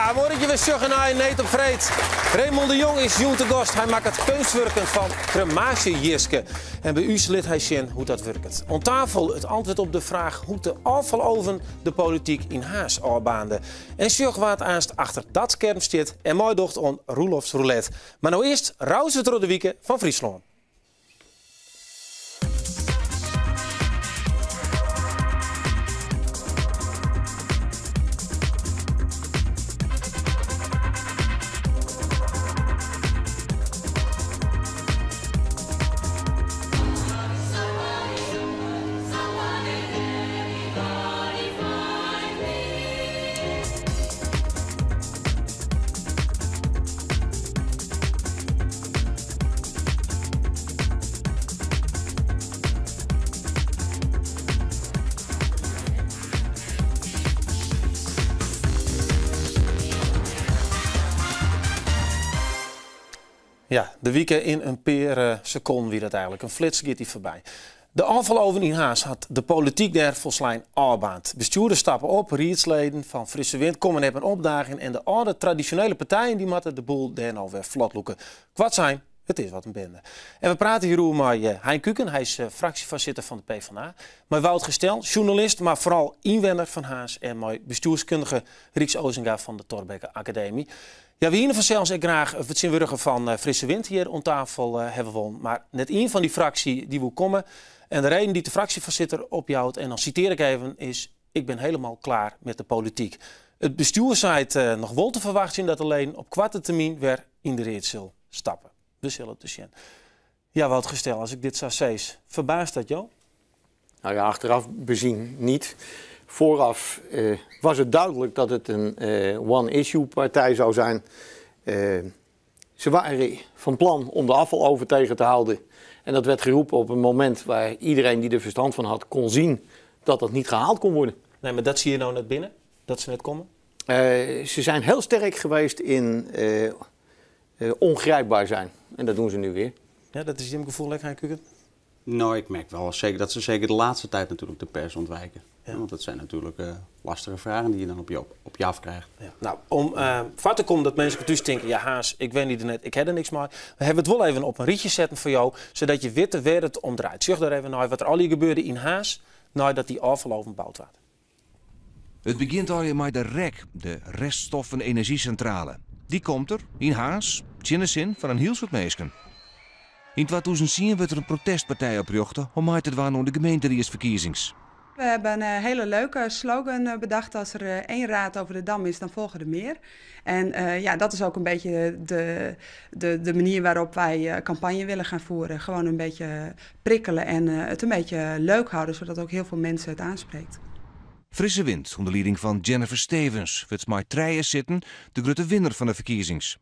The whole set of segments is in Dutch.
Ja, morgen weer zeggen naar Neet op Vreed. Raymond de Jong is jong te gast. Hij maakt het kunstwerken van crematie-Jiske. En bij u lid hij zien hoe dat werkt. Aan tafel het antwoord op de vraag hoe de afgelopen de politiek in Haas aanbaande. En zorg wat aanst achter dat scherm zit en mooi docht on Roelofs Roulette. Maar nou eerst Rouse het Rode Wieken van Friesland. Ja, de wieken in een per seconde wie dat eigenlijk. Een flits gaat die voorbij. De aanval in Haas had de politiek der volslijn aanbaand. Bestuurders stappen op, rietsleden van Frisse Wind komen hebben een opdaging en de oude traditionele partijen die moeten de boel daar nou weer vlotloeken. Kwart zijn, het is wat een bende. En we praten hierover met Hein Kuken, hij is fractievoorzitter van de PvdA. Met Wout Gestel, journalist, maar vooral inwoner van Haas en met bestuurskundige Rieks Ozinga van de Thorbecke Academie. Ja, we hier vanzelfs ik graag het zinwurgen van Frisse Wind hier aan tafel hebben we. Maar net één van die fractie die wil komen. En de reden die de fractievoorzitter ophoudt, en dan citeer ik even, is: ik ben helemaal klaar met de politiek. Het bestuur zei nog wel te verwachten dat alleen op korte termijn weer in de rit zal stappen. We zullen het dus zien. Ja, Wout Gestel, als ik dit zou zeggen, verbaast dat jou? Nou ja, achteraf bezien niet. Vooraf was het duidelijk dat het een one-issue-partij zou zijn. Ze waren van plan om de afvaloven tegen te houden. En dat werd geroepen op een moment waar iedereen die er verstand van had kon zien dat dat niet gehaald kon worden. Nee, maar dat zie je nou net binnen? Dat ze net komen? Ze zijn heel sterk geweest in ongrijpbaar zijn. En dat doen ze nu weer. Ja, dat is je gevoel, Hein Kuken? Nou, ik merk wel zeker dat ze zeker de laatste tijd natuurlijk de pers ontwijken. Ja. Want dat zijn natuurlijk lastige vragen die je dan op je afkrijgt. Ja. Nou, om vat te komen dat mensen thuis denken, ja Haas, ik weet niet net, ik heb er niks mee. We hebben het wel even op een rietje zetten voor jou, zodat je weet waar het om draait. Zeg daar even naar wat er al hier gebeurde in Haas, nadat die afgelopen gebouwd werd. Het begint al met de REC, de reststoffen-energiecentrale. Die komt er in Haas, zin van een heel soort mensen. In 2010 werd er een protestpartij opgericht om uit te doen aan de gemeenteraadsverkiezings. We hebben een hele leuke slogan bedacht. Als er één raad over de dam is, dan volgen er meer. En ja, dat is ook een beetje de manier waarop wij campagne willen gaan voeren. Gewoon een beetje prikkelen en het een beetje leuk houden, zodat ook heel veel mensen het aanspreekt. Frisse Wind, onder leiding van Jennifer Stevens, wordt met treien zitten de grote winnaar van de verkiezings.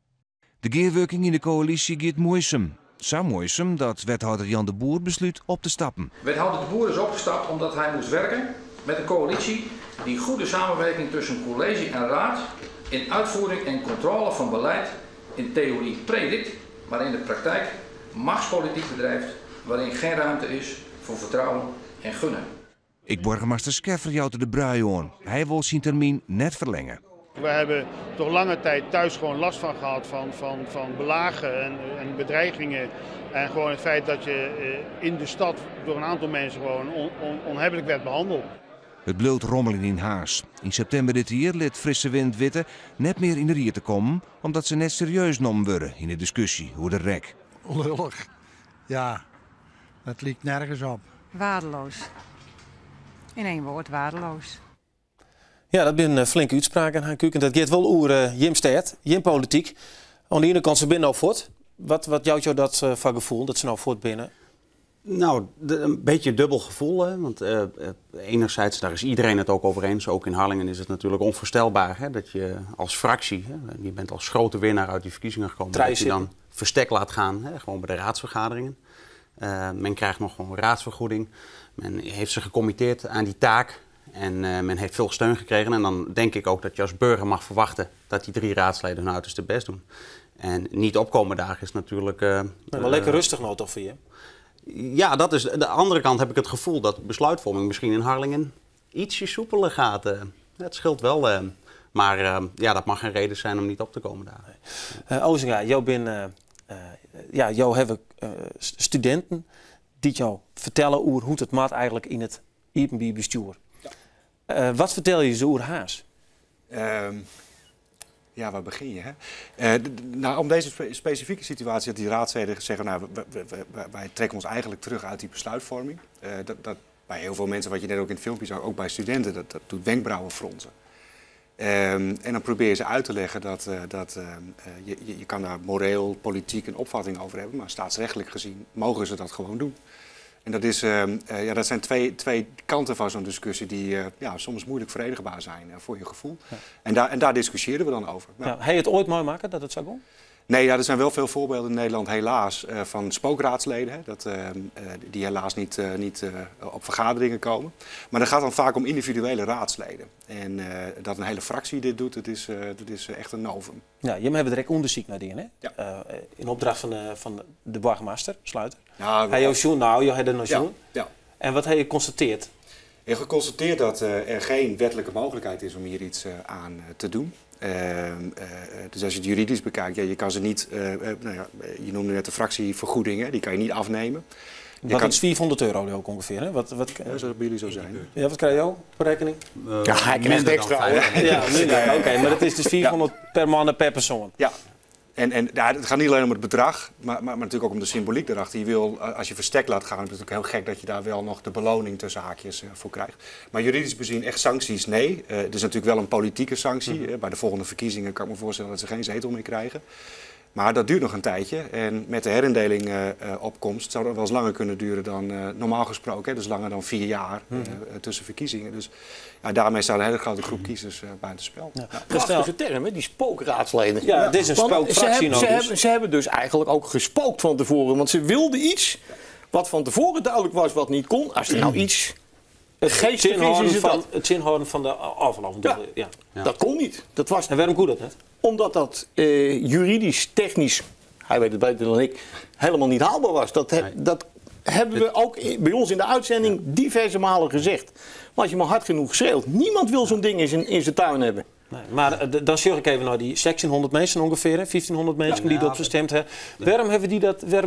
De geerwerking in de coalitie gaat moeizaam. Zo moeizaam dat wethouder Jan de Boer besluit op te stappen. Wethouder de Boer is opgestapt omdat hij moest werken met een coalitie die goede samenwerking tussen college en raad in uitvoering en controle van beleid in theorie predikt, maar in de praktijk machtspolitiek bedrijft waarin geen ruimte is voor vertrouwen en gunnen. Ik burgemeester Scheffer jouwte de brui aan. Hij wil zijn termijn net verlengen. We hebben toch lange tijd thuis gewoon last van gehad van belagen en bedreigingen. En gewoon het feit dat je in de stad door een aantal mensen gewoon onhebbelijk werd behandeld. Het bloot rommelen in Haas. In september dit jaar liet Frisse Wind witten net meer in de rier te komen, omdat ze net serieus genomen worden in de discussie over de REC. Lullig. Ja, dat lijkt nergens op. Waardeloos. In één woord, waardeloos. Ja, dat zijn flinke uitspraken, Hein Kuken. Dat gaat wel over Jim Stad, Jim politiek. Aan de ene kant ze binnen nou voort. Wat jouwt jou dat van gevoel, dat ze nou voort binnen? Nou, een beetje dubbel gevoel. Hè? Want enerzijds, daar is iedereen het ook over eens. Ook in Harlingen is het natuurlijk onvoorstelbaar. Hè? Dat je als fractie, hè? Je bent als grote winnaar uit die verkiezingen gekomen. Dat je dan verstek laat gaan, hè? Gewoon bij de raadsvergaderingen. Men krijgt nog gewoon raadsvergoeding. Men heeft zich gecommitteerd aan die taak. En men heeft veel steun gekregen. En dan denk ik ook dat je als burger mag verwachten dat die 3 raadsleden hun uiterste best doen. En niet opkomen dagen is natuurlijk... maar lekker rustig nou toch voor je? Ja, dat is de andere kant heb ik het gevoel dat besluitvorming misschien in Harlingen ietsje soepeler gaat. Het scheelt wel Maar dat mag geen reden zijn om niet op te komen daar. Ozinga, jou hebben studenten die jou vertellen hoe het mat eigenlijk in het IPB-bestuur. Ja. Wat vertel je ze over Haas? Waar begin je? Hè? Om deze specifieke situatie dat die raadsleden zeggen, wij trekken ons eigenlijk terug uit die besluitvorming. Dat bij heel veel mensen, wat je net ook in het filmpje zag, ook bij studenten, dat doet wenkbrauwen fronsen. En dan probeer je ze uit te leggen dat je kan daar moreel, politiek een opvatting over hebben, maar staatsrechtelijk gezien mogen ze dat gewoon doen. En dat zijn twee kanten van zo'n discussie die soms moeilijk verenigbaar zijn voor je gevoel. Ja. En daar discussiëren we dan over. Ja. Heb je het ooit mooi maken dat het zo kon? Nee, er zijn wel veel voorbeelden in Nederland helaas van spookraadsleden. Die helaas niet op vergaderingen komen. Maar dat gaat dan vaak om individuele raadsleden. En dat een hele fractie dit doet, dat is echt een novum. Ja, jullie hebben direct onderzoek naar dingen, hè? Ja. In opdracht van de burgemeester, Sluiter. Ja, hij had er nog zo'n. Ja. En wat heb je geconstateerd? Ik heb geconstateerd dat er geen wettelijke mogelijkheid is om hier iets aan te doen. Dus als je het juridisch bekijkt, je kan ze niet, je noemde net de fractievergoedingen, die kan je niet afnemen. Is €400 ook ongeveer, hè? Wat dat zou bij jullie zo zijn. Ja, wat krijg je ook per rekening? Hij krijgt extra. Oké, maar het is dus 400 per man en per persoon. Ja. En het gaat niet alleen om het bedrag, maar natuurlijk ook om de symboliek erachter. Je wil, als je verstek laat gaan, is het natuurlijk heel gek dat je daar wel nog de beloning tussen haakjes voor krijgt. Maar juridisch bezien echt sancties, nee. Het is natuurlijk wel een politieke sanctie. Bij de volgende verkiezingen kan ik me voorstellen dat ze geen zetel meer krijgen. Maar dat duurt nog een tijdje. En met de herindeling opkomst zou dat wel eens langer kunnen duren dan normaal gesproken. Hè? Dus langer dan 4 jaar tussen verkiezingen. Dus daarmee staat een hele grote groep kiezers buitenspel. Ja. Prachtige term, hè? Die spookraadsleden. Ja, dit is een spookfractie. Ze hebben dus eigenlijk ook gespookt van tevoren. Want ze wilden iets wat van tevoren duidelijk was wat niet kon. Als er nou iets geestig is, het zinhouden van de afloop. Ja. Dat kon niet. Dat was... En waarom kon dat net? Omdat dat juridisch, technisch, hij weet het beter dan ik, helemaal niet haalbaar was. Dat hebben we ook bij ons in de uitzending diverse malen gezegd. Maar als je maar hard genoeg schreeuwt, niemand wil zo'n ding in zijn tuin hebben. Nee, maar dan zorg ik even naar die 1600 mensen ongeveer, 1500 mensen die erop gestemd hebben. Waarom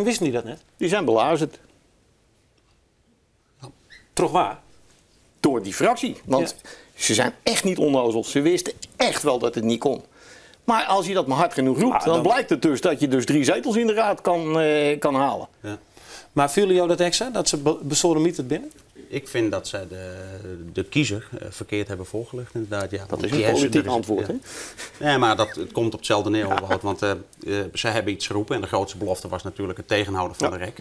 wisten die dat net? Die zijn belazerd. Toch waar? Door die fractie. Want ze zijn echt niet onnozel. Ze wisten echt wel dat het niet kon. Maar als je dat maar hard genoeg roept, dan blijkt het dus dat je dus 3 zetels in de raad kan halen. Ja. Maar vielen jou dat extra, dat ze besodemiet het binnen? Ik vind dat zij de kiezer verkeerd hebben voorgelegd. Inderdaad. Ja, dat is een politiek antwoord, hè? Nee, maar het komt op hetzelfde neer. Want zij hebben iets geroepen en de grootste belofte was natuurlijk het tegenhouden van de REC.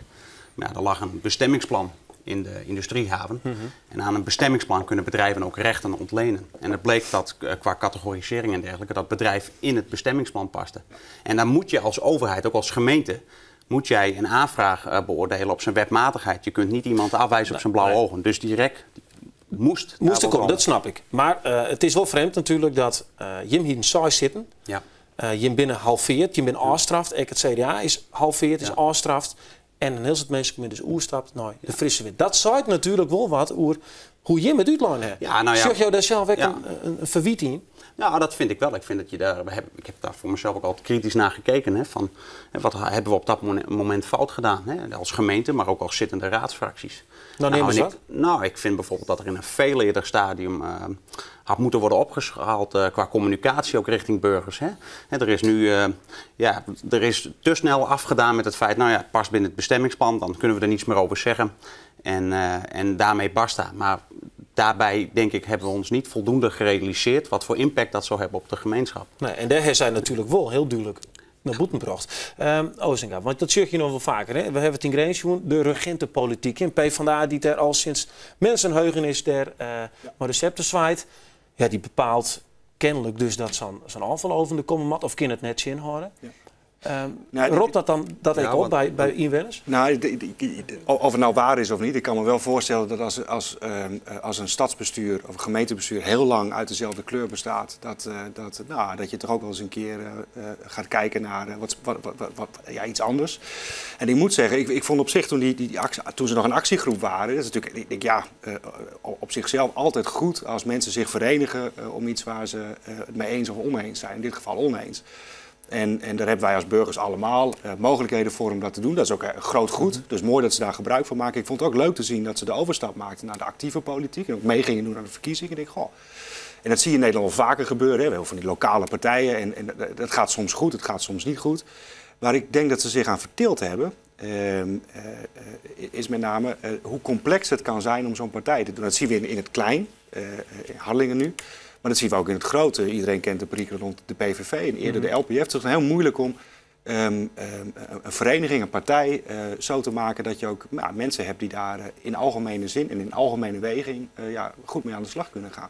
Maar er lag een bestemmingsplan in de industriehaven. En aan een bestemmingsplan kunnen bedrijven ook rechten ontlenen. En het bleek dat qua categorisering en dergelijke dat bedrijf in het bestemmingsplan paste. En dan moet je als overheid, ook als gemeente, moet jij een aanvraag beoordelen op zijn wetmatigheid. Je kunt niet iemand afwijzen op zijn blauwe ogen. Dus die REC moest er komen, dat snap ik. Maar het is wel vreemd natuurlijk dat je hier in saai zitten. Ja. Je bent halveerd, je bent afstraft. Het CDA is halveerd, is afstraft. En dan heel het mensen met dus oerstapt naar de frisse wind. Dat zou natuurlijk wel wat over hoe je met uitlaan hebt. Ja, zeg jou daar zelf ook een verwieting in? Nou, dat vind ik wel. Ik vind dat ik heb daar voor mezelf ook altijd kritisch naar gekeken. Hè, van, wat hebben we op dat moment fout gedaan? Hè, als gemeente, maar ook als zittende raadsfracties. Ik vind bijvoorbeeld dat er in een veel eerder stadium had moeten worden opgeschaald qua communicatie ook richting burgers. Hè. Er is nu er is te snel afgedaan met het feit, het past binnen het bestemmingsplan, dan kunnen we er niets meer over zeggen. En daarmee basta. Maar daarbij, denk ik, hebben we ons niet voldoende gerealiseerd wat voor impact dat zou hebben op de gemeenschap. Nee, en daar zijn natuurlijk wel heel duidelijk naar boeten gebracht. Ozinga, want dat zeg je nog wel vaker. Hè? We hebben het in Greensium, de regentenpolitiek. En PvdA die er al sinds mensenheugenis der recepten zwaait. Ja, die bepaalt kennelijk dus dat zo'n afval over de komende mat, of kan het net zin houden. Ja. Roept dat dan ik op bij inwoners? Nou, of het nou waar is of niet, ik kan me wel voorstellen dat als een stadsbestuur of een gemeentebestuur heel lang uit dezelfde kleur bestaat, dat je toch ook wel eens een keer gaat kijken naar iets anders. En ik moet zeggen, ik vond op zich toen ze nog een actiegroep waren, dat is natuurlijk, op zichzelf altijd goed als mensen zich verenigen om iets waar ze het mee eens of oneens zijn. In dit geval oneens. En daar hebben wij als burgers allemaal mogelijkheden voor om dat te doen. Dat is ook een groot goed. Dus mooi dat ze daar gebruik van maken. Ik vond het ook leuk te zien dat ze de overstap maakten naar de actieve politiek. En ook mee gingen doen aan de verkiezingen. Ik denk, goh. En dat zie je in Nederland wel vaker gebeuren. Hè. We hebben van die lokale partijen. En dat gaat soms goed, het gaat soms niet goed. Waar ik denk dat ze zich aan verteeld hebben, is met name hoe complex het kan zijn om zo'n partij te doen. Dat zien we in het klein, in Harlingen nu. Maar dat zien we ook in het grote. Iedereen kent de perikelen rond de PVV en eerder de LPF. Het is heel moeilijk om een vereniging, een partij zo te maken dat je ook mensen hebt die daar in algemene zin en in algemene weging goed mee aan de slag kunnen gaan.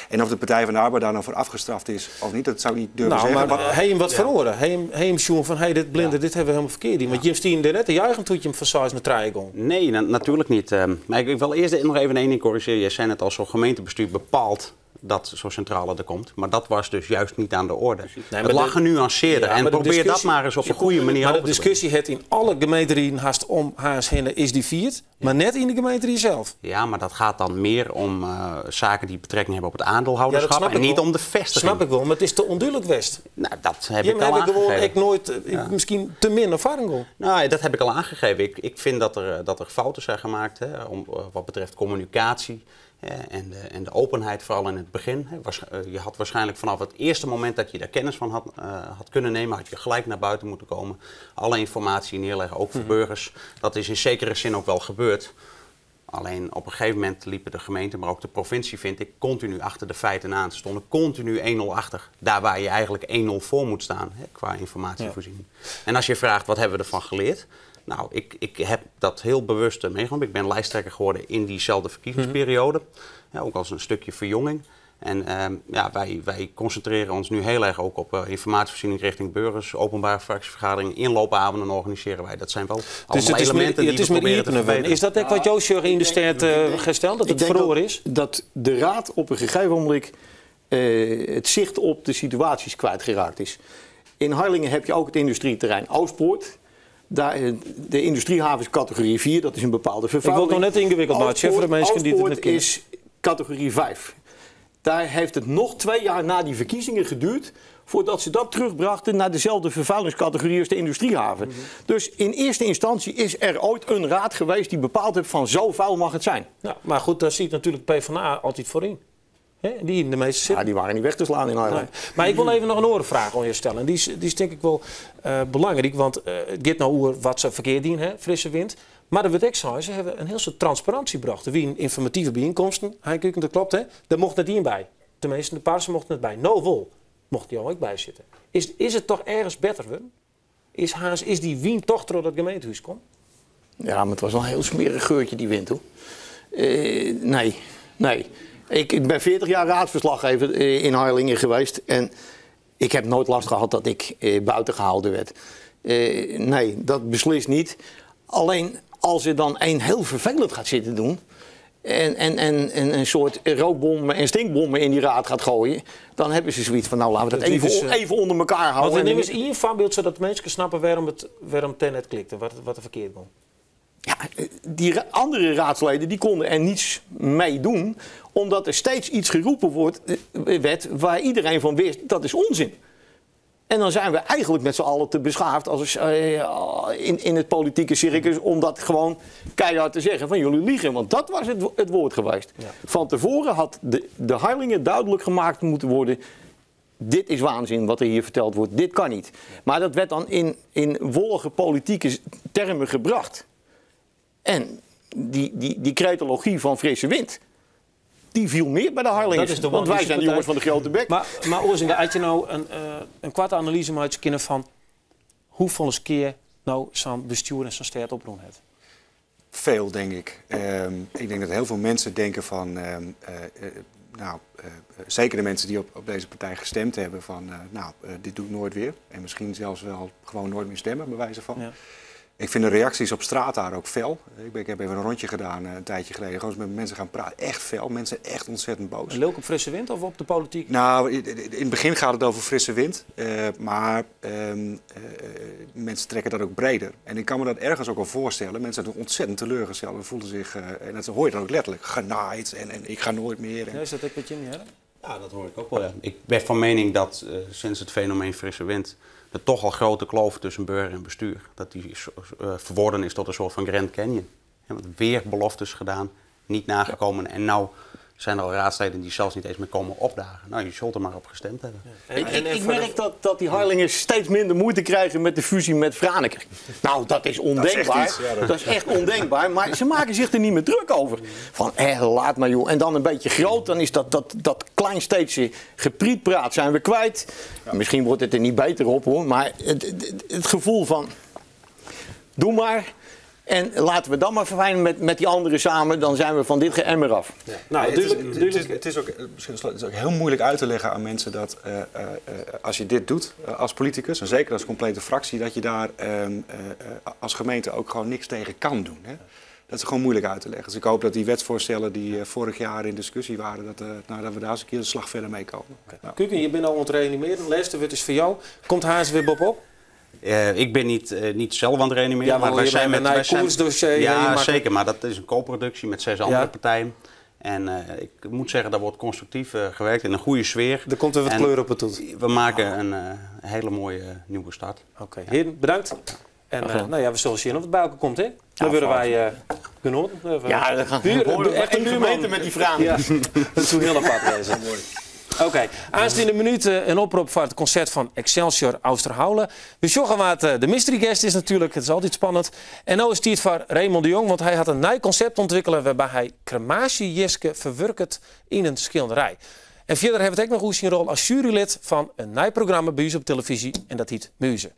En of de Partij van de Arbeid daar nou voor afgestraft is of niet, dat zou ik niet durven zeggen. Maar hij hem wat verhoren. Hij hem schoen van dit blinde, dit hebben we helemaal verkeerd in. Want Jim Steen deed net te juichen toen je hem van 6 naar 3 ging. Nee, natuurlijk niet. Maar ik wil eerst nog even één ding corrigeren. Jij zei net als zo'n gemeentebestuur bepaalt dat zo'n centrale er komt. Maar dat was dus juist niet aan de orde. Nee, het lag genuanceerder. En probeer dat maar eens op een goede manier maar de discussie het in alle gemeenten haast om haast heen is die viert. Maar net in de gemeente zelf. Ja, maar dat gaat dan meer om zaken die betrekking hebben op het aandeelhouderschap. En niet om de vestiging. Snap ik wel, maar het is te onduidelijk West. Nou, dat heb ik al aangegeven. Ik nooit, misschien te min ervaring. Nou, dat heb ik al aangegeven. Ik vind dat er fouten zijn gemaakt wat betreft communicatie. En de openheid, vooral in het begin. Je had waarschijnlijk vanaf het eerste moment dat je daar kennis van had kunnen nemen, had je gelijk naar buiten moeten komen. Alle informatie neerleggen, ook voor burgers. Dat is in zekere zin ook wel gebeurd. Alleen op een gegeven moment liepen de gemeente, maar ook de provincie, vind ik, continu achter de feiten aan. Ze stonden continu 1-0 achter. Daar waar je eigenlijk 1-0 voor moet staan, qua informatievoorziening. Ja. En als je vraagt, wat hebben we ervan geleerd? Nou, ik heb dat heel bewust meegenomen. Ik ben lijsttrekker geworden in diezelfde verkiezingsperiode. Ja, ook als een stukje verjonging. En wij concentreren ons nu heel erg ook op informatievoorziening richting burgers. Openbare fractievergaderingen, inloopavonden organiseren wij. Dat zijn wel allemaal elementen die we proberen te verbeteren. Is dat ook wat Joost in de stert gesteld, dat het verloren is? Dat de Raad op een gegeven moment het zicht op de situaties kwijtgeraakt is. In Harlingen heb je ook het industrieterrein Oostpoort. De industriehaven is categorie 4, dat is een bepaalde vervuiling. Ik wil het nog net ingewikkeld maken voor de mensen die het niet kennen. Is categorie 5. Daar heeft het nog 2 jaar na die verkiezingen geduurd voordat ze dat terugbrachten naar dezelfde vervuilingscategorie als de industriehaven. Dus in eerste instantie is er ooit een raad geweest die bepaald heeft van zo vuil mag het zijn. Ja, maar goed, daar ziet natuurlijk PvdA altijd voor in. Die in de meeste zitten. Ja, die waren niet weg te slaan in Nederland. Nee. Maar ik wil even nog een andere vraag aan je stellen. En die is denk ik wel belangrijk. Want het gaat nou over wat ze verkeerd doen, frisse wind. Maar de Wetexhuizen hebben een heel soort transparantie gebracht. Wie in informatieve bijeenkomsten, dat klopt, daar mocht net in bij. Tenminste, de paarsen mochten het bij. No wol mocht die ook bij zitten. Is het toch ergens beter worden? Is die wien toch door dat gemeentehuis komt? Ja, maar het was wel een heel smerig geurtje die wind, hoor. Nee. Ik ben 40 jaar raadsverslaggever in Harlingen geweest. En ik heb nooit last gehad dat ik buiten gehouden werd. Nee, dat beslist niet. Alleen als je dan heel vervelend gaat zitten doen. En een soort rookbommen en stinkbommen in die raad gaat gooien. Dan hebben ze zoiets van, nou laten we dat even onder elkaar houden. Want neem eens in je voorbeeld zodat mensen snappen waarom het net klikte. Wat er verkeerd was. Ja, die andere raadsleden die konden er niets mee doen. Omdat er steeds iets geroepen werd waar iedereen van wist, dat is onzin. En dan zijn we eigenlijk met z'n allen te beschaafd in het politieke circus om dat gewoon keihard te zeggen van jullie liegen. Want dat was het woord geweest. Ja. Van tevoren had de Harlingen duidelijk gemaakt moeten worden. Dit is waanzin wat er hier verteld wordt. Dit kan niet. Ja. Maar dat werd dan in wollige politieke termen gebracht. En die cretologie van frisse wind, die viel meer bij de Harlingen. Want wij zijn de jongens van de grote bek. Maar Oorzinga, had je nou een kwarte analyse maar kunnen van hoeveel keer nou zo'n bestuur en zo'n stad oproepen heeft? Veel, denk ik. Ik denk dat heel veel mensen denken van zeker de mensen die op deze partij gestemd hebben van dit doe ik nooit weer. En misschien zelfs wel gewoon nooit meer stemmen, bij wijze van. Ja. Ik vind de reacties op straat daar ook fel. Ik heb even een rondje gedaan een tijdje geleden. Gewoon eens met mensen gaan praten. Echt fel. Mensen echt ontzettend boos. Leuk op frisse wind of op de politiek? Nou, in het begin gaat het over frisse wind. Maar mensen trekken dat ook breder. En ik kan me dat ergens ook wel voorstellen. Mensen zijn ontzettend teleurgesteld en voelen zich, en dat hoor je dan ook letterlijk, genaaid. En ik ga nooit meer. En... Ja, is dat ook wat je niet hebt? Ja, dat hoor ik ook wel. Ja. Ik ben van mening dat sinds het fenomeen frisse wind er toch al grote kloof tussen burger en bestuur. Dat die verworden is tot een soort van Grand Canyon. Ja, want weer beloftes gedaan, niet nagekomen. Ja. En nou zijn er al raadsleden die zelfs niet eens meer komen opdagen. Nou, je zult er maar op gestemd hebben. Ja. Ik merk dat die Harlingen steeds minder moeite krijgen met de fusie met Franeker. Nou, dat is ondenkbaar. Dat is echt ondenkbaar. Maar ze maken zich er niet meer druk over. Van, laat maar joh. En dan een beetje groot, dan is dat kleinsteedse geprietpraat zijn we kwijt. Ja. Misschien wordt het er niet beter op hoor. Maar het gevoel van, doe maar. En laten we dan maar verfijnen met die anderen samen, dan zijn we van dit geëmmer af. Ja. Nou, het is ook heel moeilijk uit te leggen aan mensen dat als je dit doet als politicus, en zeker als complete fractie, dat je daar als gemeente ook gewoon niks tegen kan doen. Hè? Dat is gewoon moeilijk uit te leggen. Dus ik hoop dat die wetsvoorstellen die vorig jaar in discussie waren, dat we daar eens een keer een slag verder mee komen. Okay. Ja. Kuken, je bent al ontreanimeerd. De laatste wet is voor jou. Komt Haas weer Bob op? Ik ben niet zelf aan het reanimeren. Ja, maar wij zijn met een koersdossier. Ja, zeker. Maar dat is een co-productie met 6 andere partijen. En ik moet zeggen, daar wordt constructief gewerkt in een goede sfeer. Er komt weer wat kleur op het toet. We maken een hele mooie nieuwe start. Oké. Heren, bedankt. En we zullen zien of het bij elkaar komt, hè? Dan willen wij genoten. Ja, dan gaan we echt een gemeente met die vragen. Ja, dat is heel apart wezen. Oké, aanstaande minuut een oproep voor het concert van Excelsior Oosterhoule. We zorgen wat de mystery guest is natuurlijk, het is altijd spannend. En nu is het tijd voor Raymond de Jong, want hij had een nieuw concept ontwikkeld waarbij hij crematie-jiske verwerkt in een schilderij. En verder heeft het ook nog eens zijn rol als jurylid van een nieuw programma bij ons op televisie en dat heet Muze.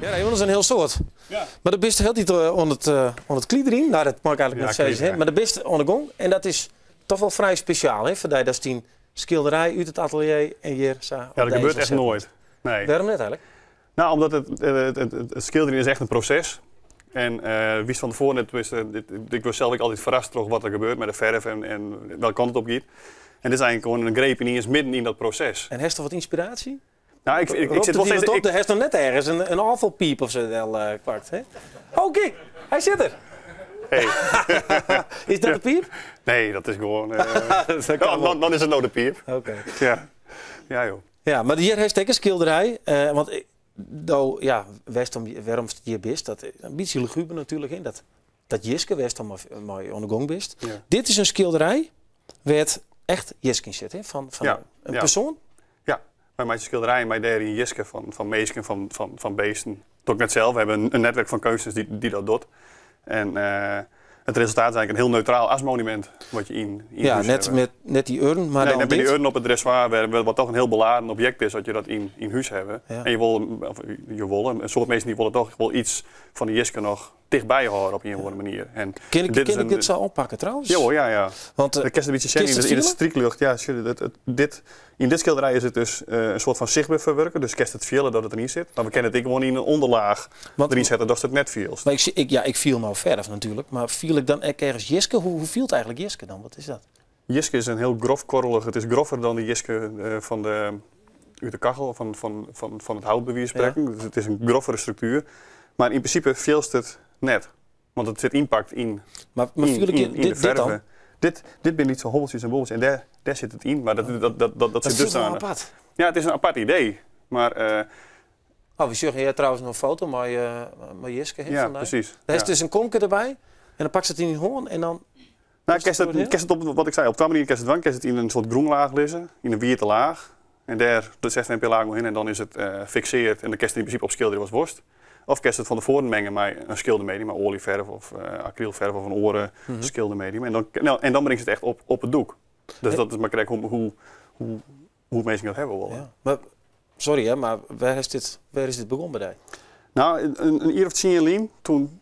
Ja, Raymond, dat is een heel soort. Ja. Maar de beste heel niet onder het kliederien. Nou, dat mag ik eigenlijk niet zeggen. Maar de beste onder gong. En dat is toch wel vrij speciaal, hè? Voor dat is die schilderij uit het atelier en hier. Ja, dat gebeurt echt nooit. Nee. Waarom net eigenlijk? Nou, omdat het schilderen is echt een proces. En wist van tevoren net, ik was zelf altijd verrast door wat er gebeurt met de verf en welke kant het op gaat. En dit is eigenlijk gewoon een greep ineens midden in dat proces. En heeft er wat inspiratie? Nou, ik zit wel steeds... Er heeft nog net ergens een afvalpiep of zo wel kwart, hè? Oh, kijk, hij zit er. Hey. Is dat de piep? Nee, dat is gewoon... dan is het nou de piep. Oké. Ja. Ja, joh. Ja, maar hier heeft ook een schilderij. Want waarom het hier best, dat een beetje luguber natuurlijk in. Dat Jiske West maar mooi aan de gang best. Ja. Dit is een schilderij waar het echt Jiske in zit, hè? Van een persoon. Ja, bij mijn schilderij, mijn derde Jiske van meesken, van beesten. Dat ook net zelf. We hebben een netwerk van kunstenaars die dat doet. En het resultaat is eigenlijk een heel neutraal asmonument wat je in ja, net die urn, maar nee, dan net die urn op het dressoir, wat toch een heel beladen object is, dat je dat in huis hebben. Ja. En je wil een soort mensen die willen toch wel iets van die Jiske nog dichtbij houden op een of andere manier. En Ken ik dit zo oppakken trouwens? Ja. Want het is een beetje in de streeklucht. Ja, in dit schilderij is het dus een soort van zichtbaar verwerken. Dus kerst het vielen dat het erin zit. Maar we kennen het gewoon in een onderlaag erin zetten dat het net viel. Ik viel nou verf natuurlijk. Maar viel ik dan ergens Jiske? Hoe viel het eigenlijk Jiske dan? Wat is dat? Jiske is een heel grof korrelig. Het is groffer dan de Jiske uit de kachel van het hout bij wie spreken. Ja. Dus het is een groffere structuur. Maar in principe veelst het net. Want het zit inpakt in de verven. Dit ben niet zo hobbeltjes en bobbeltjes. En daar zit het in. Maar dat zit dus aan. Apart. Ja, het is een apart idee. Maar... we zeggen hier trouwens nog een foto met Jiske. Ja, vandaag. Precies. Er is dus een komke erbij. En dan pakt ze het in die hoorn en dan... Nou, kerst het op wat ik zei. Op 2 manieren kerst het in een soort groenlaag liggen. In een witte laag. En daar de 16 MP laag nog in. En dan is het fixeerd. En de kerst in principe op schilderen was worst. Of kerst het van tevoren mengen met een schildermedium, met olieverf of acrylverf of een oren schildermedium. En dan brengt het echt op het doek. Dus dat is maar kijk hoe mensen dat hebben willen. Ja. Maar, sorry hè, maar waar is dit begonnen bij jou? Nou, een jaar of 10 jaar toen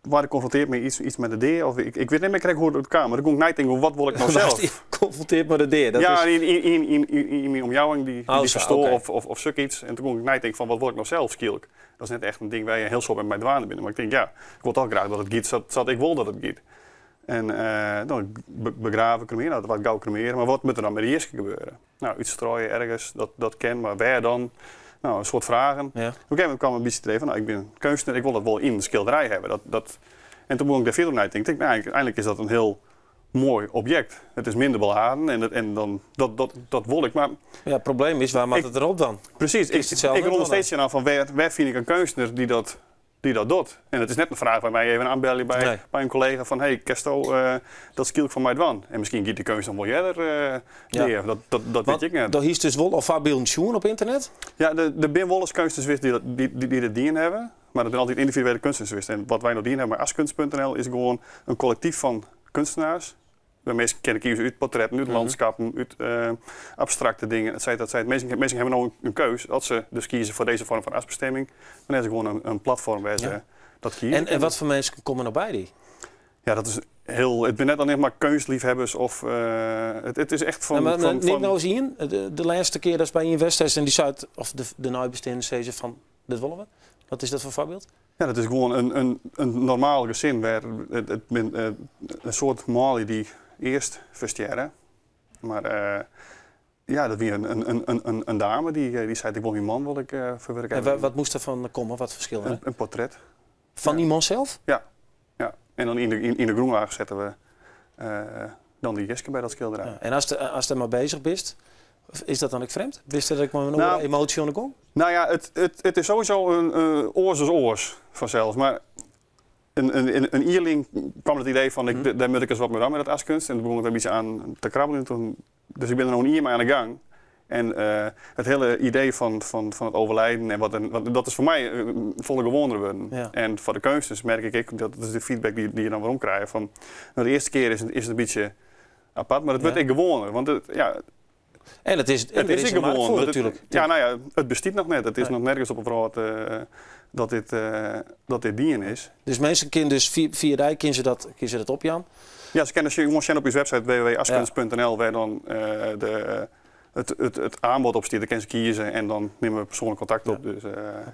waar ik confronteerd met iets met de deur. Of ik weet niet meer krijg hoe het kwam. Maar dan kon ik niet denken, wat wil ik nou zelf? Confronteerd met de deur? Ja, in omjouwing die verstoor okay. of zoiets. En toen kon ik niet denken van, wat wil ik nou zelf skilk? Dat is net echt een ding waar je heel zo met mijn dwanen binnen. Maar ik denk, ja, ik wil toch graag dat het giet, zodat ik wil dat het giet. En dan begraven, cremeren, dat wat gauw cremeren. Maar wat moet er dan met de eerste gebeuren? Nou, iets strooien ergens, dat ken, maar waar dan? Nou, een soort vragen. Ja. Op een gegeven moment kwam een beetje te van, nou, ik ben kunstenaar, ik wil dat wel in de schilderij hebben. En toen moest ik daar verder naar denken. Nou, eigenlijk is dat een heel mooi object. Het is minder beladen en dan, dat wil ik. Maar ja, het probleem is, waar maakt het erop dan? Precies, ik wil nog steeds aan van waar vind ik een kunstenaar die dat doet. En het is net een vraag bij mij even aanbellen bij een collega van, hey, Kesto, dat skilk van mij dwan. En misschien giet de kunst dan wel eerder. Dat weet ik niet. Dat is dus wel of voorbeelden zien op internet? Ja, de bin wel eens kunstenaars die dat dien hebben. Maar dat zijn altijd individuele kunstenaars. En wat wij nog dien hebben bij askunst.nl is gewoon een collectief van kunstenaars. De meesten kennen kiezen uit portretten, uit landschappen, uit abstracte dingen, et cetera. Mensen hebben nou een keuze. Als ze dus kiezen voor deze vorm van asbestemming, dan is er gewoon een platform waar ze dat kiezen. En wat voor mensen komen er bij die? Ja, dat is heel. Het ben net alleen maar kunstliefhebbers of het is echt van. Maar niet nou zien. De laatste keer dat ze bij Investors en die Zuid of de Nijbesteden zeiden van dit willen we. Wat is dat voor voorbeeld? Ja, dat is gewoon een normaal gezin waar een soort molie die eerst versterren. Maar ja, dat was een dame die zei, ik wil mijn man wil ik verwerken. En wat moest er van komen? Wat verschil? Een portret. Van die man zelf? Ja. En dan in de groenlaag zetten we dan die Jeske bij dat schilderij. Ja. En als je maar bezig bent, is dat dan ook vreemd? Wist je dat ik maar een emotie aan de kom? Nou ja, het is sowieso een oors als oors vanzelf. Maar een ierling kwam het idee van, daar moet ik eens wat meer aan met dat askunst. En toen begon ik een beetje aan te krabbelen. Dus ik ben er nog een ier mee aan de gang. En het hele idee van het overlijden, en dat is voor mij volle gewoner worden. Ja. En voor de kunsters merk ik, dat is de feedback die je dan waarom krijgt. Van, nou, de eerste keer is het een beetje apart, maar het wordt ik gewoner. Want en het is gewoon natuurlijk. Ja, nou ja, het bestaat nog net. Het is nog nergens op een verhaal dat dit dien is. Dus mensen kunnen dus via die kunnen ze dat op, Jan? Ja, ze kunnen op je website www.askunst.nl waar dan het aanbod op staat. Dan kunnen ze kiezen en dan nemen we persoonlijk contact op. Dus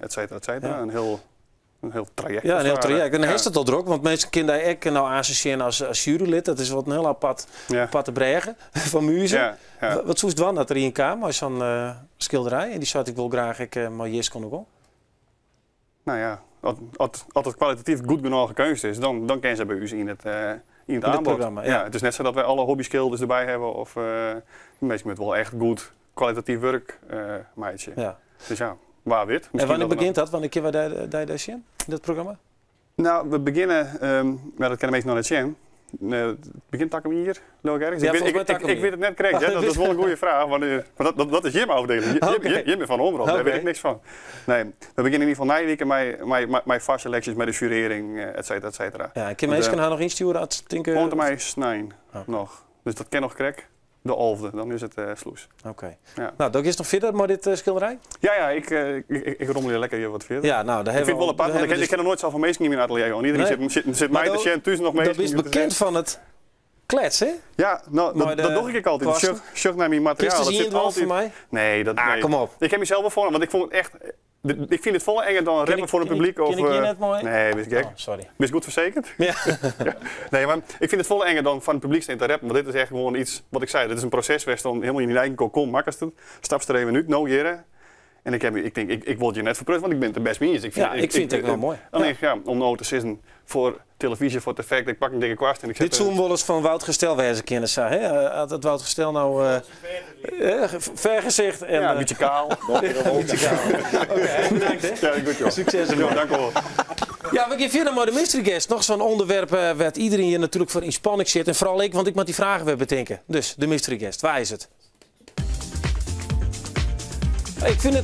et cetera, et cetera. Ja. Een heel traject. Ja, een heel traject. En dan is het al druk, want mensen kunnen daar ook nou associëren als jurylid. Dat is wat een heel apart te brengen van muzen. Ja. Wat zoest dan dat er in kwam als zo'n schilderij? En die zou ik wel graag maar yes kon ook. Nou ja, als het kwalitatief goed genoeg kunst is, dan kennen ze bij u in het aanbod. Programma. Ja. Het is net zo dat wij alle hobbyschilders erbij hebben of mensen met wel echt goed kwalitatief werk meidje. Ja. Dus ja. Waar wit. En wanneer begint dat? Wanneer kunnen we daar zien in dat programma? Nou, we beginnen, dat kennen mensen nog net zien. Begint tak hem hier, loop ergens? Ja, ik weet het net correct. Dat is wel een goede vraag. Maar dat is Jim afdeling. Jim bent van Omroep, daar weet ik niks van. Nee, we beginnen in ieder geval nijweken met vaste lecties, met de jurering, et cetera, et cetera. Ja, kan mensen haar nog insturen? Volgens mij snijn nog. Dus dat ken nog correct. De 11e, dan is het sloes. Oké. Ja. Nou, dat is nog verder maar dit schilderij? Ja, ik rommel je lekker hier wat verder. Ja, nou, ik vind het wel apart, want ik ken er nooit zoveel mensen in mijn atelier. Want iedereen zit mij te zien, tussen nog mensen. Dat is bekend van het klets, hè? Ja, nou, dat doe ik altijd. Zoek naar mijn materiaal. Is het hier altijd voor mij? Nee, kom op. Ik heb mezelf wel voor, want ik vond het echt... Ik vind het volle enger dan rappen voor een publiek. Ken ik je net mooi? Nee, wist ik gek. Oh, sorry. Ben je goed verzekerd? Ja. Ja. Nee, maar ik vind het volle enger dan van het publiek te rappen. Want dit is echt gewoon iets, wat ik zei, dit is een proces waar je dan helemaal in je eigen kokon makkelijk stapst er even uit, nou jaren. En ik denk, ik wil je net verprutsen, want ik ben het best mee eens. Ik vind het wel mooi. Alleen, om nou te zitten voor televisie, voor het effect, ik pak een dikke kwast en ik zet... Dit zo'n wel eens van Wout Gestel wezen kennen, hè? Had het Wout Gestel nou vergezicht en... Ja, een beetje kaal. Beetje kaal. Oké, bedankt hè. Ja, goed joh. Succes ermee. Ja, dank u wel. Ja, we gaan verder met de mystery guest. Nog zo'n onderwerp waar iedereen hier natuurlijk voor in spanning zit. En vooral ik, want ik moet die vragen weer bedenken. Dus, de mystery guest. Waar is het? Ik vind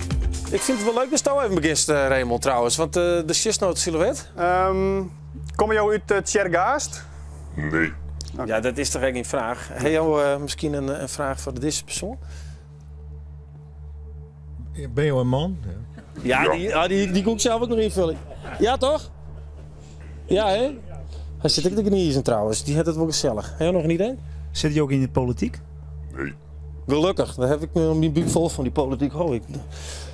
het wel leuk dat je even begint, Raymond, trouwens. Want de chestnoot silhouet. Kom je uit Tjergaast? Nee. Okay. Ja, dat is toch eigenlijk geen vraag. Heb je misschien een vraag voor deze persoon? Ben je een man? Ja, die kon ik zelf ook nog invullen. Ja, toch? Ja, hè? Hij zit ook de knieën trouwens. Die had het wel gezellig. Heb je nog een idee? Zit hij ook in de politiek? Nee. Gelukkig. Daar heb ik mijn buik vol van die politiek. Oh,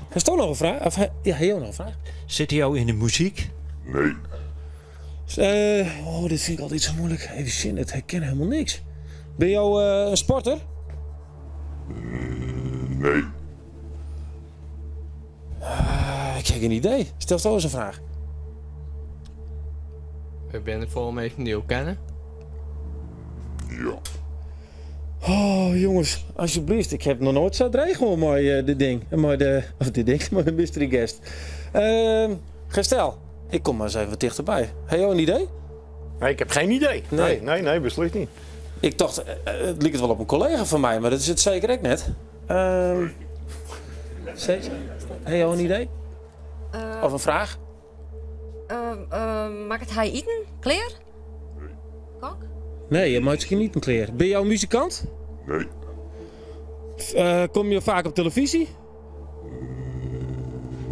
Heeft toch nog een vraag? Of ja, heel nog een vraag. Zit hij ook in de muziek? Nee. Dit vind ik altijd zo moeilijk. Even zin, ik herken helemaal niks. Ben jou een sporter? Nee. Ik heb geen idee. Stel toch eens een vraag. Ik ben er voor mensen die ook kennen. Ja. Oh jongens, alsjeblieft. Ik heb nog nooit zo dreigen maar dit ding. Maar de mystery guest. Gestel, ik kom maar eens even wat dichterbij. Heb je een idee? Nee, ik heb geen idee. Nee, beslist niet. Ik dacht, het lijkt het wel op een collega van mij, maar dat is het zeker ook net. Steeds? Heb je een idee? Of een vraag? Mag het hij eten? Kleer? Kok? Nee, je maakt je niet een kleer. Ben jij een muzikant? Nee. Kom je vaak op televisie?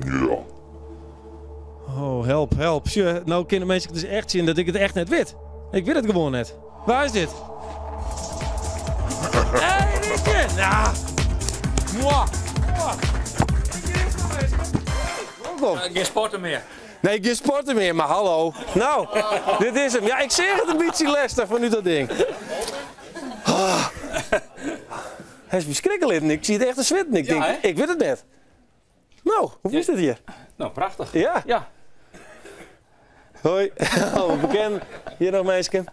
Ja. Oh, help. Sure. Nou kunnen mensen dus echt zien dat ik het echt net weet. Ik weet het gewoon net. Waar is dit? Hé, Rietje! Nou. Mwah. Geen sporten meer. Nee, geen sporten meer, maar hallo. Nou, dit is hem. Ja, ik zeg het een beetje Lester van nu dat ding. Hij is verschrikkelijk. Ik zie het echt een zwitten. Ik denk, ik weet het net. Nou, hoe is dit hier? Nou, prachtig. Ja? Ja. Hoi. Bekend. Hier nog meisje.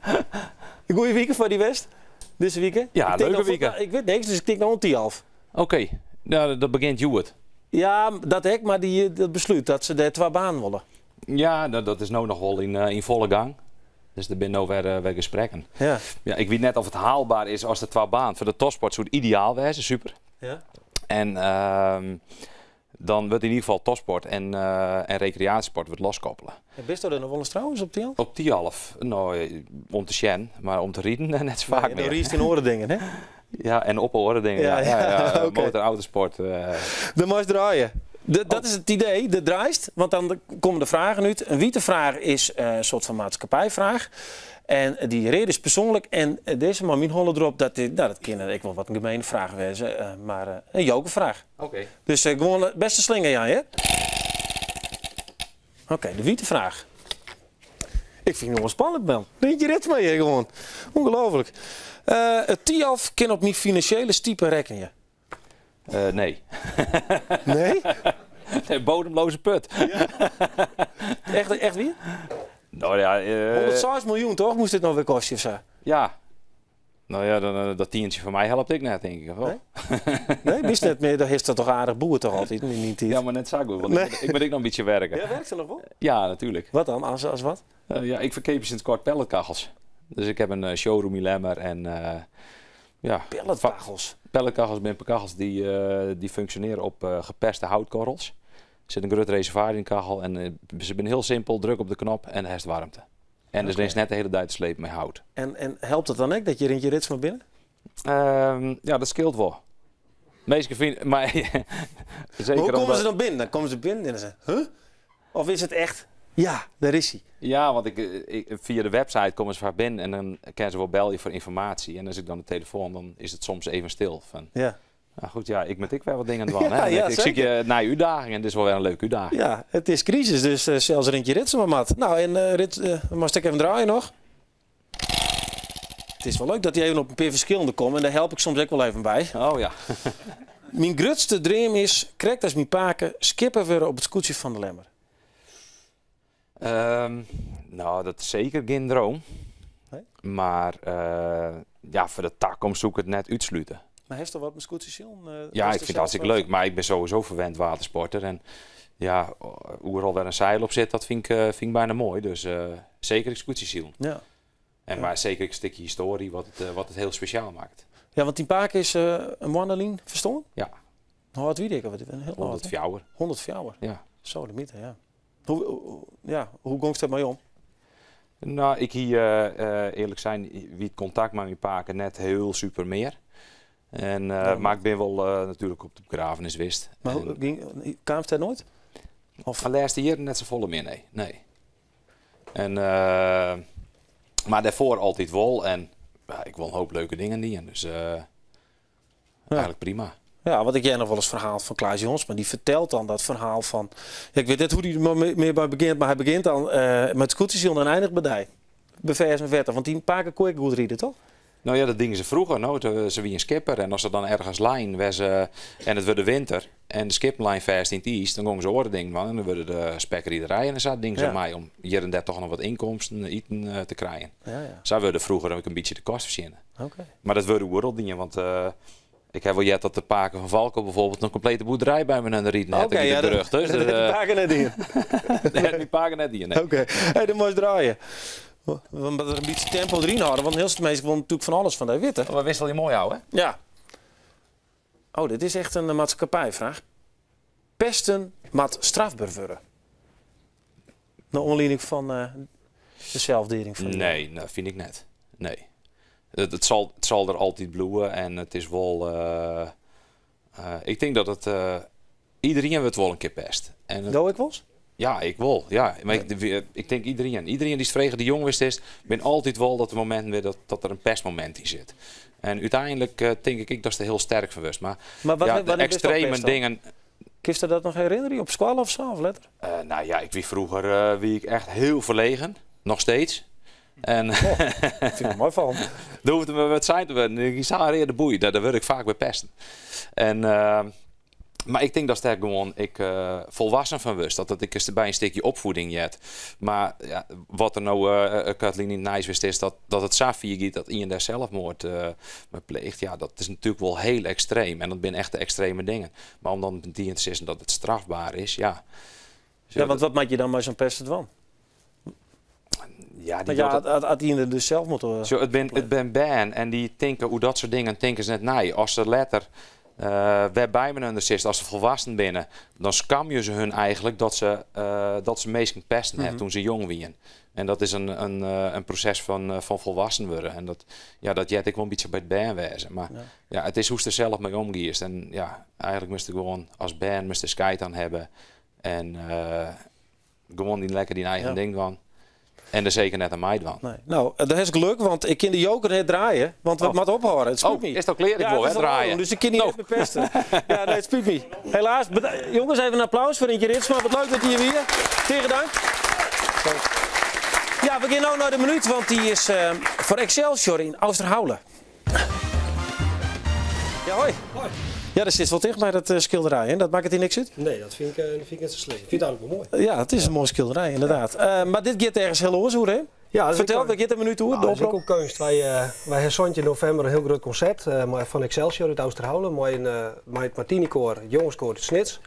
Een goede weekend voor die West. Deze weekend? Ja, leuke weekend. Ik weet niks, dus ik tik nog een 10 half. Oké, nou, dat begint Juwet. Ja, dat ik, maar dat besluit dat ze de 2 banen willen. Ja, dat is nou nog wel in volle gang. Dus er zijn nou weer gesprekken. Ja. Ja, ik weet net of het haalbaar is als de 2 baan. Voor de topsport zou het ideaal wezen, super. Ja. En dan wordt in ieder geval topsport en recreatiesport wordt loskoppelen. Best er nog wel eens trouwens op 10 half? Op 10 half. Nou, om te sjen, maar om te rieden net zo vaak meer. Dan riest in oren dingen, hè? Ja, en op oren dingen. Ja. Okay. Motor, autosport. Dan moet je draaien. Dat is het idee, de draait. Want dan komen de vragen uit. Een wietenvraag is een soort van maatschappijvraag. En die reden is persoonlijk. En deze man min hollen erop dat dat kan ik wel wat een gemene vraag wezen. Maar een jokervraag. Oké. Dus gewoon beste slinger, ja, hè? Oké, de wietenvraag. Ik vind het nog spannend, man. Weet je rit mee gewoon. Ongelooflijk. Het TIAF kan op mijn financiële stiepen rekenen. Nee. Nee? Bodemloze put. Ja. Echt wie? Nou ja, 106 miljoen toch? Moest dit nog weer kosten of zo? Ja. Nou ja, dat tientje van mij helpt ik net, denk ik. Nee? Nee, mis net meer. Daar is dat toch aardig boer toch altijd? Niet ja, maar net zag ik. Want nee. ik moet nog een beetje werken. Ja, werkt ze nog wel? Ja, natuurlijk. Wat dan? Als wat? Ja, ik verkeer sinds kort pelletkachels. Dus ik heb een showroom in Lemmer en ja. Pelletkachels? Pelletkachels ben kachels die functioneren op geperste houtkorrels. Er zit een groot reservoir in de kachel en ze zijn heel simpel, druk op de knop en er is warmte. En dus is net de hele tijd sleep met hout. En helpt het dan ook dat je rintje rits van binnen? Ja, dat scheelt wel. Meeste vrienden, maar zeker. Hoe komen ze dan binnen? Dan komen ze binnen en zeggen, huh? Of is het echt, ja, daar is hij. Ja, want via de website komen ze vaak binnen en dan kunnen ze wel bellen voor informatie. En als ik dan de telefoon, dan is het soms even stil. Van, ja. Nou goed, ja, ik met wel wat dingen doen. Ja, ja, ik zie je na je uitdaging en dit is wel weer een leuke uitdaging. Ja, het is crisis, dus zelfs rintje ritsen maar mat. Nou, en Rit, mag ik even draaien nog? Het is wel leuk dat hij even op een paar verschillende komt en daar help ik soms ook wel even bij. Oh ja. Mijn grootste droom is, correct als mijn paken, skippen weer op het scootje van de Lemmer. Nou, dat is zeker geen droom. Nee? Maar ja, voor de toekomst zoek ik het net uitsluiten. Maar heeft er wat met scootjes zien? Ja, ik vind het hartstikke leuk. Maar ik ben sowieso verwend watersporter. En ja, hoe er al weer een zeil op zit, dat vind ik bijna mooi. Dus zeker een scootjesziel. Ja. En maar zeker een stukje historie wat het heel speciaal maakt. Ja, want die paak is een wandeling verstonden? Ja. Hoe oud weet ik? 100 fjouwer. 100 fjouwer? Ja. Zo, de mythe, ja. Hoe gongst dat mee om? Nou, ik hier eerlijk zijn, wie het contact met mijn paken net heel super meer. En, maar ik ben wel natuurlijk op de begrafenis wist. Maar kwam het er nooit? Of van de laatste jaren net zo volle meer, nee. En, maar daarvoor altijd wel. En ik wil een hoop leuke dingen doen. Dus eigenlijk prima. Ja, wat ik jij nog wel eens verhaal van Klaas Jonsma, die vertelt dan dat verhaal van... Ja, ik weet niet hoe hij meer bij begint, maar hij begint dan met scooters en eindigt bij die. Bij vers en vetter, want die paken kon ik goed rijden, toch? Nou ja, dat dingen ze vroeger. Nou, ze wie een skipper. En als ze dan ergens lijn was en het wordt de winter en de skippenlijn vast in het east, dan komen ze oren dingen man. En dan worden de spekkerij en dan zat dingen ze mij om hier en daar toch nog wat inkomsten eten te krijgen. Ja, ja. Zo worden vroeger ook een beetje de kost verzinnen. Okay. Maar dat worden worteldingen, want ik heb wel jet dat de paken van Valko bijvoorbeeld een complete boerderij bij me aan de riet net. Oké, ja, terug. Dus die paken net in. Die paken net in. Nee. Oké, hey, dan moet je draaien. We moeten er een beetje tempo erin houden, want heel veel mensen willen natuurlijk van alles van die witte. We wisselen je mooi houden, hè? Ja. Oh, dit is echt een maatschappijvraag. Pesten met strafbaar worden. Naar aanleiding van de zelfdering van... Nee, dat vind ik net. Nee. Het zal er altijd bloeien en het is wel... ik denk dat het... iedereen wordt wel een keer pest. Doe ik wel eens? Ja, ik wil. Ja. Maar ik denk iedereen. Iedereen die vregen die jong is, ben altijd wel dat er momenten weer dat er een pestmoment in zit. En uiteindelijk denk ik dat is er heel sterk van was. Maar ja, de extreme dingen... Kun je dat nog herinneren? Op school of zo? Of letter? Nou ja, ik wie vroeger wie ik echt heel verlegen. Nog steeds. En dat vind ik mooi van. Dan hoefde me wat zijn te worden. Ik zag de boei. Daar word ik vaak bij pesten. En... maar ik denk dat het gewoon volwassen van wist. Dat ik eens bij een stukje opvoeding jet. Maar ja, wat er nou Kathleen niet nice wist is dat het Safie giet dat iemand daar zelfmoord pleegt. Ja, dat is natuurlijk wel heel extreem. En dat zijn echt de extreme dingen. Maar om dan die te zeggen dat het strafbaar is, ja. Ja, want wat maak je dan met zo'n pest van? Ja, had die er dus zelf moeten... Het ben ban en die denken hoe dat soort dingen denken ze net nee. Als ze letter... waarbij men onder zit, als ze volwassen binnen, dan scam je ze hun eigenlijk dat ze meestal pesten hebben toen ze jong waren. En dat is een proces van volwassen worden. En dat jet ik wel een beetje bij het band wezen. Maar ja, het is hoe ze er zelf mee omgeeft. En ja, eigenlijk moest ik gewoon als band scheid aan hebben. En gewoon lekker die eigen ding van. En er zeker net aan mij van. Nee. Nou, dat is geluk, want ik kan de joker net draaien. Want we moeten ophouden. Het spijt me. Is dat kleren? Ik wil draaien. Dus ik kan niet even pesten. Ja, nee, het spijt me. Helaas. Jongens, even een applaus voor Intje Ritsma. Wat leuk dat je hier weer. Tegen dank. Ja, we gaan nu naar de minuut, want die is voor Excelsior in Oosterhoulen. Ja, hoi. Hoi. Ja, dat zit wel dicht bij dat schilderij, hè? Dat maakt het hier niks uit? Nee, dat vind ik net zo slecht. Ik vind het eigenlijk wel mooi. Ja, het is een mooi schilderij, inderdaad. Maar dit gaat ergens heel oorzoer, hè? Ja, vertel, we gaan een minuut door. Dat is ook kunst. Wij hebben zondag in november een heel groot concert van Excelsior uit Oosterhoulen. Met het Martini-koor, het jongenskoor, het Snits.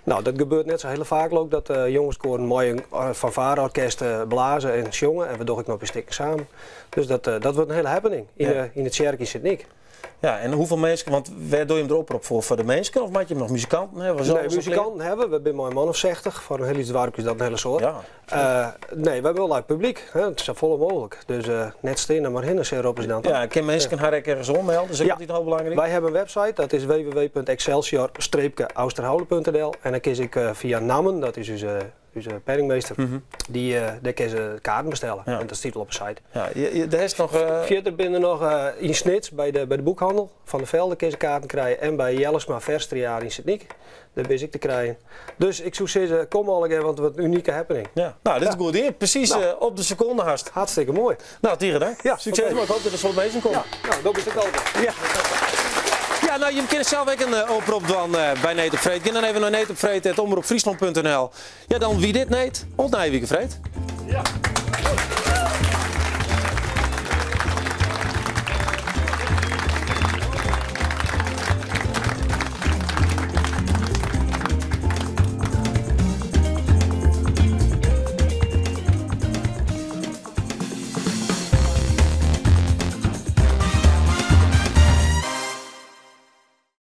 Nou, dat gebeurt net zo heel vaak ook, dat jongenskoor een mooie fanfareorkest blazen en zongen. En we doen ook nog een stukje samen. Dus dat wordt een hele happening in het Sjerk in Sint-Nick. Ja, en hoeveel mensen, want waar doe je hem erop voor de mensen? Of maak je nog muzikanten hebben? Nee, muzikanten hebben we. We zijn een man of 60. Voor een heel iets dwarp is dat een hele soort. Ja, nee, we hebben wel uit publiek. Hè. Het is zo volle mogelijk. Dus net stenen maar hin, zeer representant. Ja, kan mensen haar ergens ommelden? Dat is ook altijd heel belangrijk. Wij hebben een website, dat is www.excelsior-austerhoulen.nl. En dan kies ik via Namen, dat is onze penningmeester, daar kun je kaarten bestellen. Ja. En dat staat op een site. Ja, er is nog... Verder binnen nog in Snits bij de boekhandel van de Velde kun je kaarten krijgen. En bij Jellesma Verstriaar in Sint-Nick. Daar ben ik te krijgen. Dus ik zou zeggen, kom al een keer, want wat een unieke happening. Ja. Nou, dit is goed hier. Precies op de seconde haast. Hartstikke mooi. Nou, Tieren, dank. Ja, succes, maar ik hoop dat er zo'n bezig komt. Ja, nou, dat is het altijd. Ja. Ja, nou, je kunt zelf ook een oproep doen bij Neet op Vreed. Ga dan even naar neetopvreed@omroepfriesland.nl. Ja, dan wie dit neet, ontnijden wie gevreed. Ja.